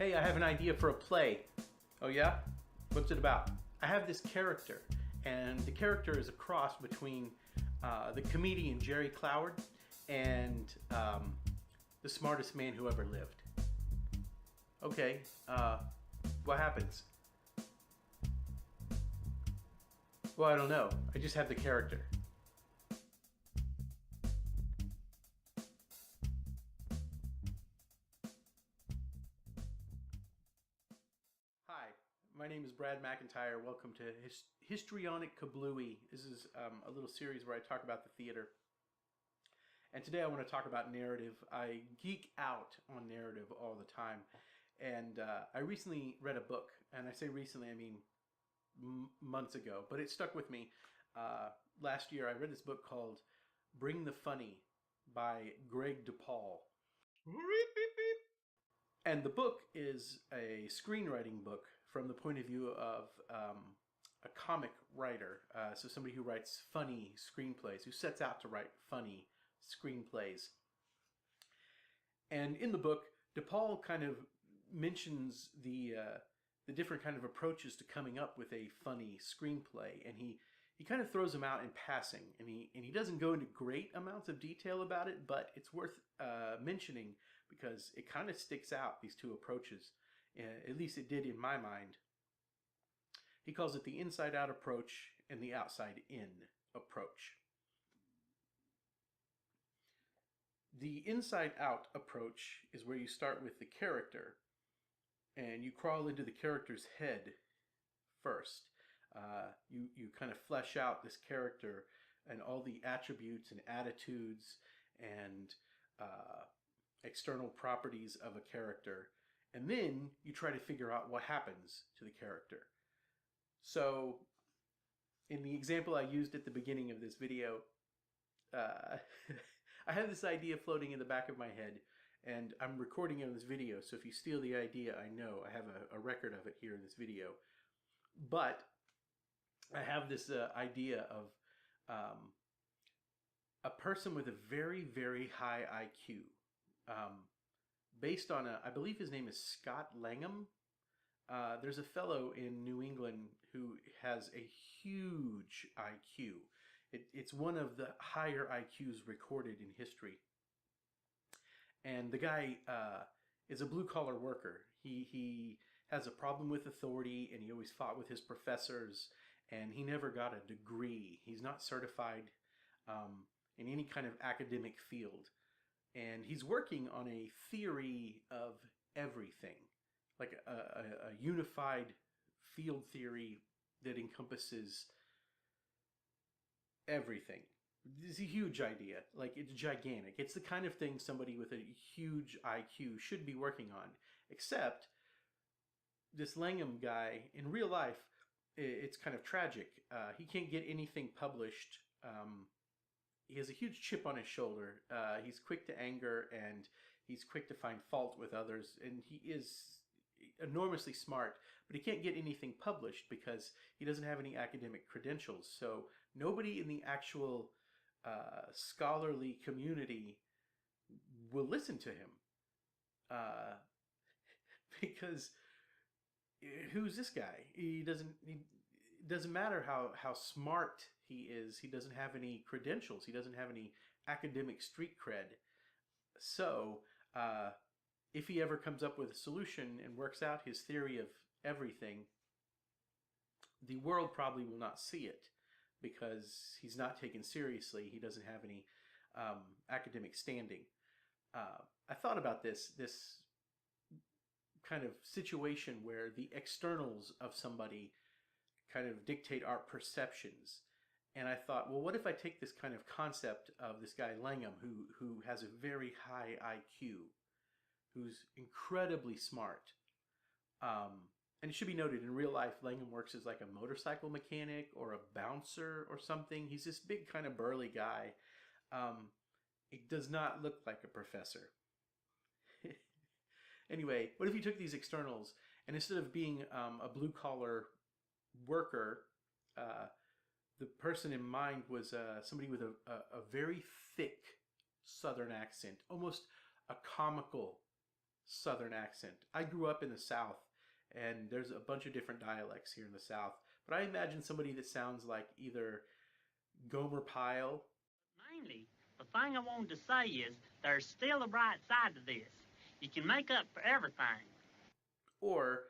Hey, I have an idea for a play. Oh yeah? What's it about? I have this character, and the character is a cross between the comedian Jerry Cloward and the smartest man who ever lived. Okay, what happens? Well, I don't know. I just have the character. Hi, my name is Brad McIntyre. Welcome to Histrionic Kablooie. This is a little series where I talk about the theater. And today I want to talk about narrative. I geek out on narrative all the time. And I recently read a book, and I say recently, I mean months ago, but it stuck with me. Last year I read this book called Bring the Funny by DePaul. And the book is a screenwriting book from the point of view of a comic writer. So somebody who writes funny screenplays, who sets out to write funny screenplays. And in the book, DePaul kind of mentions the different kind of approaches to coming up with a funny screenplay, and he kind of throws them out in passing, and he doesn't go into great amounts of detail about it, but it's worth mentioning because it kind of sticks out, these two approaches. At least it did in my mind. He calls it the inside-out approach and the outside-in approach. The inside-out approach is where you start with the character and you crawl into the character's head first. You kind of flesh out this character and all the attributes and attitudes and external properties of a character, and then you try to figure out what happens to the character. So in the example I used at the beginning of this video, I have this idea floating in the back of my head, and I'm recording it on this video, so if you steal the idea, I know I have a record of it here in this video. But I have this idea of a person with a very, very high IQ. Based on I believe his name is Scott Langham. There's a fellow in New England who has a huge IQ. It's one of the higher IQs recorded in history. And the guy is a blue-collar worker. He has a problem with authority, and he always fought with his professors, and he never got a degree. He's not certified in any kind of academic field. And he's working on a theory of everything, like a unified field theory that encompasses everything. This is a huge idea. Like, it's gigantic. It's the kind of thing somebody with a huge IQ should be working on. Except this Langham guy, in real life, it's kind of tragic. He can't get anything published. He has a huge chip on his shoulder. He's quick to anger, and he's quick to find fault with others, and he is enormously smart, but he can't get anything published because he doesn't have any academic credentials. So nobody in the actual scholarly community will listen to him because who's this guy? It doesn't matter how smart he is. He doesn't have any credentials. He doesn't have any academic street cred. So if he ever comes up with a solution and works out his theory of everything, the world probably will not see it because he's not taken seriously. He doesn't have any academic standing. I thought about this kind of situation where the externals of somebody kind of dictate our perceptions. And I thought, well, what if I take this kind of concept of this guy Langham, who has a very high IQ, who's incredibly smart. And it should be noted, in real life, Langham works as like a motorcycle mechanic or a bouncer or something. He's this big kind of burly guy. It does not look like a professor. Anyway, what if you took these externals and instead of being a blue-collar worker, the person in mind was somebody with a very thick Southern accent, almost a comical Southern accent. I grew up in the South, and there's a bunch of different dialects here in the South. But I imagine somebody that sounds like either Gomer Pyle. Mainly, the thing I wanted to say is there's still a bright side to this. You can make up for everything. Or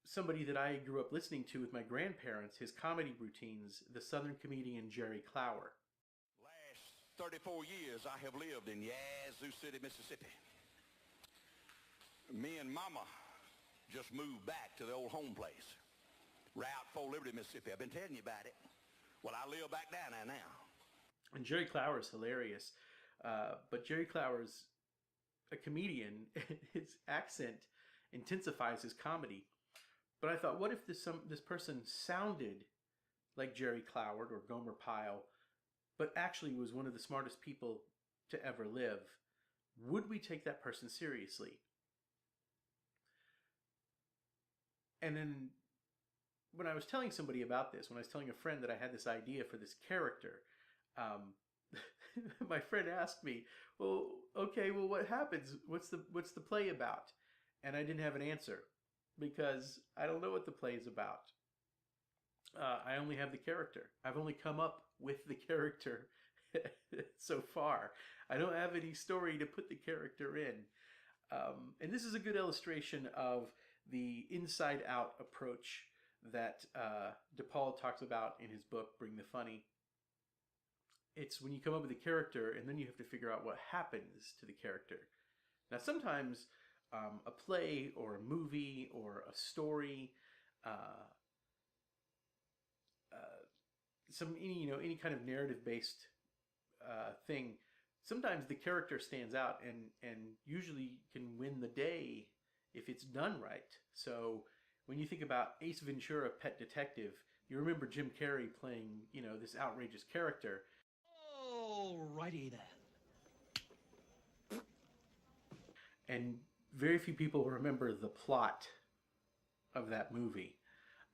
somebody that I grew up listening to with my grandparents, his comedy routines, the Southern comedian Jerry Clower. Last 34 years I have lived in Yazoo City, Mississippi. Me and Mama just moved back to the old home place, Route 4 Liberty, Mississippi. I've been telling you about it. Well, I live back down there now. And Jerry Clower is hilarious. But Jerry Clower's a comedian. His accent intensifies his comedy. But I thought, what if this person sounded like Jerry Clower or Gomer Pyle, but actually was one of the smartest people to ever live? Would we take that person seriously? And then when I was telling somebody about this, when I was telling a friend that I had this idea for this character, my friend asked me, well, okay, well, what happens? What's the play about? And I didn't have an answer because I don't know what the play is about. I only have the character. I've only come up with the character so far. I don't have any story to put the character in. And this is a good illustration of the inside-out approach that DePaul talks about in his book, Bring the Funny. It's when you come up with a character and then you have to figure out what happens to the character. Now sometimes a play or a movie or a story, any kind of narrative-based thing, sometimes the character stands out and usually can win the day if it's done right. So when you think about Ace Ventura, Pet Detective, you remember Jim Carrey playing, this outrageous character. Alrighty then. And very few people remember the plot of that movie.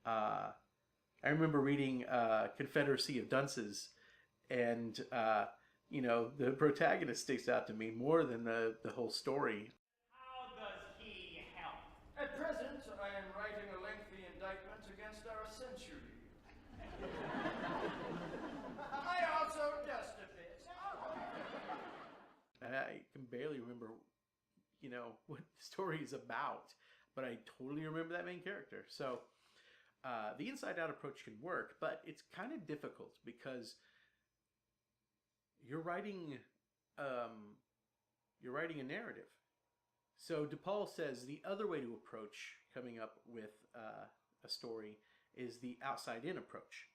I remember reading Confederacy of Dunces, and the protagonist sticks out to me more than the whole story. How does he help? At present, I am writing a lengthy indictment against our century. I also dust a bit. I can barely remember, what the story is about, but I totally remember that main character. So the inside-out approach can work, but it's kind of difficult because you're writing a narrative. So DePaul says the other way to approach coming up with a story is the outside-in approach.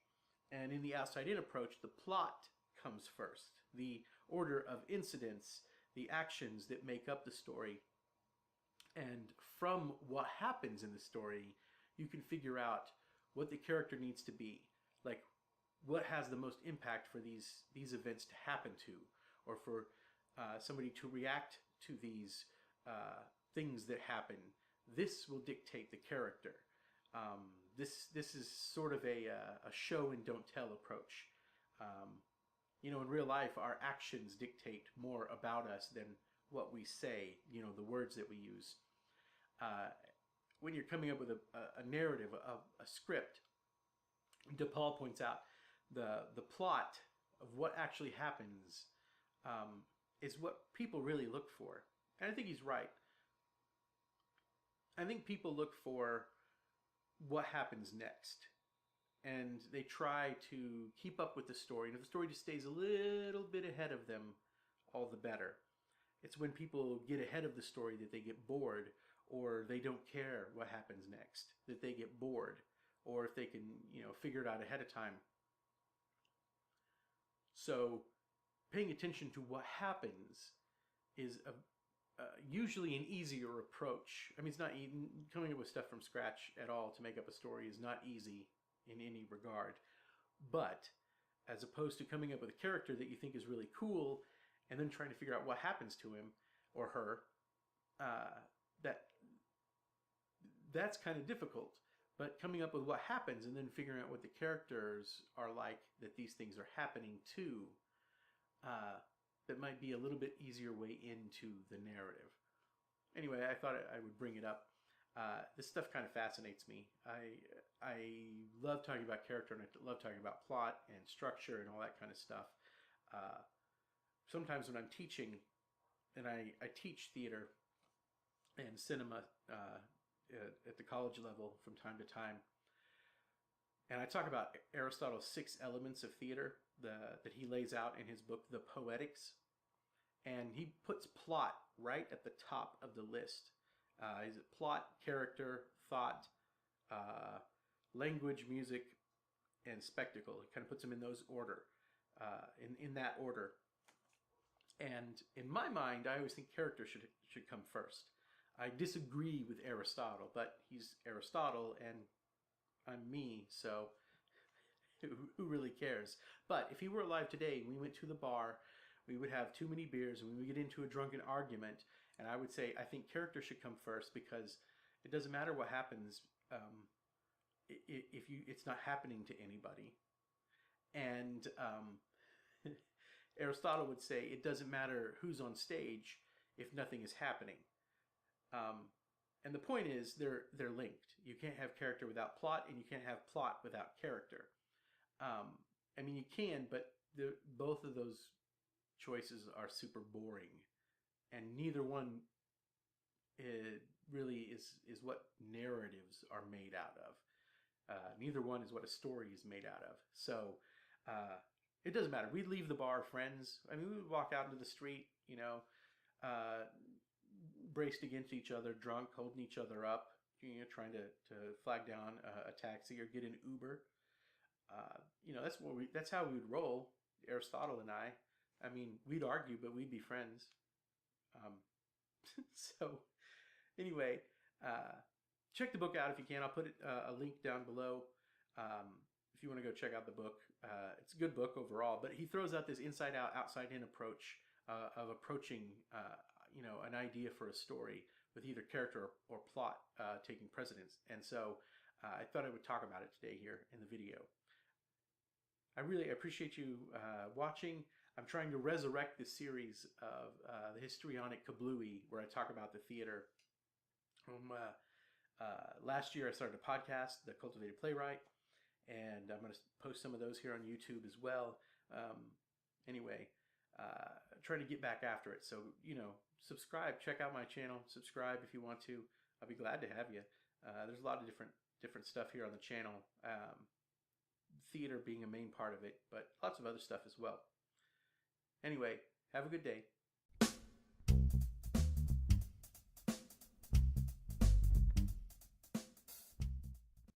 And in the outside-in approach, the plot comes first. The order of incidents, the actions that make up the story. And from what happens in the story, you can figure out what the character needs to be. Like, what has the most impact for these events to happen to, or for somebody to react to these things that happen. This will dictate the character. This is sort of a show and don't tell approach. In real life, our actions dictate more about us than what we say, the words that we use. When you're coming up with a narrative, a script, DePaul points out the plot of what actually happens is what people really look for. And I think he's right. I think people look for what happens next. And they try to keep up with the story. And if the story just stays a little bit ahead of them, all the better. It's when people get ahead of the story that they get bored, or they don't care what happens next, that they get bored, or if they can, figure it out ahead of time. So paying attention to what happens is usually an easier approach. I mean, it's not coming up with stuff from scratch at all to make up a story is not easy in any regard. But as opposed to coming up with a character that you think is really cool and then trying to figure out what happens to him or her, that's kind of difficult. But coming up with what happens and then figuring out what the characters are like that these things are happening to, that might be a little bit easier way into the narrative. anyway, I thought I would bring it up. This stuff kind of fascinates me. I love talking about character, and I love talking about plot and structure and all that kind of stuff. Sometimes when I'm teaching, and I teach theater and cinema at the college level from time to time, and I talk about Aristotle's 6 elements of theater that he lays out in his book, The Poetics, and he puts plot right at the top of the list. Is it plot, character, thought, language, music, and spectacle? He kind of puts them in those order, in that order. And in my mind, I always think character should come first. I disagree with Aristotle, but he's Aristotle, and I'm me, so who really cares? But if he were alive today, we went to the bar, we would have too many beers, and we would get into a drunken argument, and I would say, I think character should come first, because it doesn't matter what happens if it's not happening to anybody. And Aristotle would say it doesn't matter who's on stage if nothing is happening. And the point is they're linked. You can't have character without plot, and you can't have plot without character. I mean, you can, but both of those choices are super boring, and neither one really is what narratives are made out of. Neither one is what a story is made out of. So it doesn't matter. We'd leave the bar friends. I mean, we would walk out into the street, you know, braced against each other, drunk, holding each other up, you know, trying to flag down a taxi or get an Uber. You know, that's how we would roll, Aristotle and I. I mean, we'd argue, but we'd be friends. So anyway, check the book out if you can. I'll put a link down below if you want to go check out the book. It's a good book overall, but he throws out this inside-out, outside-in approach of approaching, you know, an idea for a story with either character or plot taking precedence. And so I thought I would talk about it today here in the video. I really appreciate you watching. I'm trying to resurrect this series of the Histrionic Kablooie, where I talk about the theater. Last year I started a podcast, The Cultivated Playwright, and I'm going to post some of those here on YouTube as well. Anyway, trying to get back after it. So, you know, subscribe, check out my channel, subscribe if you want to. I'll be glad to have you. There's a lot of different stuff here on the channel. Theater being a main part of it, but lots of other stuff as well. Anyway, have a good day.